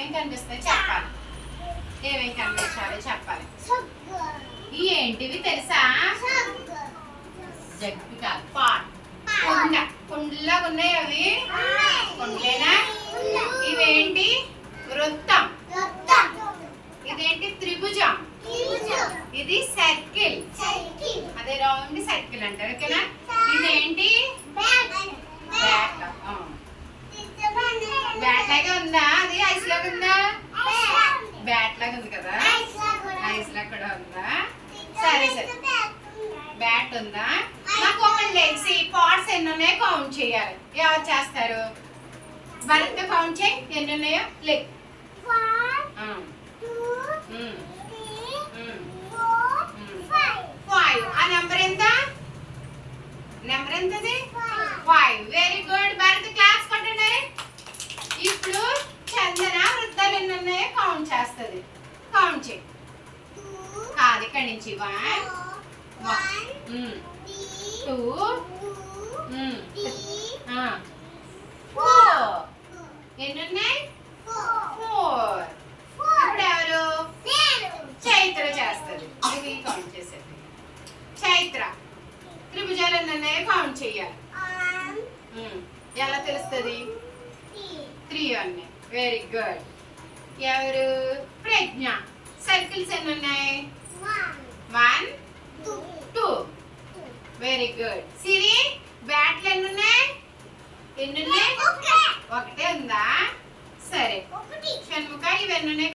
ఏమేం కనిపిస్తాయి చెప్పాలి. ఏమేం కనిపించాలి చెప్పాలి. ఏంటివి తెలుసా? జగ్గు కాదు, పాట్. కుండ. కుండలాగా ఉన్నాయి అవి. కుండలేనా? ఇవేంటి? వృత్తం. ఇదేంటి? త్రిభుజం. ఇది సర్కిల్. అదే రౌండ్ సర్కిల్ అంటారు. ఓకేనా? ఇదేంటి? బ్యాట్ లాగా ఉందా? అది ఐస్ లాగా ఉందా? బ్యాట్ లాగా ఉంది కదా, ఐస్ లాగా కూడా ఉందా? సరే సరే, బ్యాట్ ఉందా? నాకు ఒకటి లేచి పార్ట్స్ ఎన్ని ఉన్నాయో కౌంట్ చేయాలి. ఎవరు చేస్తారు? భరత్ కౌంట్ చేయి, ఎన్ని ఉన్నాయో. లెక్ ఫైవ్. ఆ నెంబర్ ఎంత? నెంబర్ ఎంతది? 5. వెరీ గుడ్ భరత్, క్లాస్ కొట్టండి. ఇప్పుడు చందన వృత్తాలు ఎన్ని ఉన్నాయో కౌంట్ చేస్తుంది. కౌంట్ చేయి. కాదు, ఇక్కడి నుంచి 1 2 4. ఎన్ని ఉన్నాయి? 4. ఇప్పుడు ఎవరు? చైత్ర చేస్తుంది. ఇది కౌంట్ చేసేది. చైత్ర త్రిభుజాలు ఎన్ని ఉన్నాయో కౌంట్ చేయాలి. ఎలా తెలుస్తుంది? 3 ఉన్నాయి. Very good. ఎవరు? ప్రజ్ఞ. సర్కిల్స్ ఎన్ని ఉన్నాయి? 1 2. Very good. సిరి, బ్యాట్లు ఎన్ని ఉన్నాయి? ఎన్ని ఉన్నాయి? ఒకటే ఉందా? సరే. షణ్ముఖ, ఇవన్నీ ఉన్నాయి.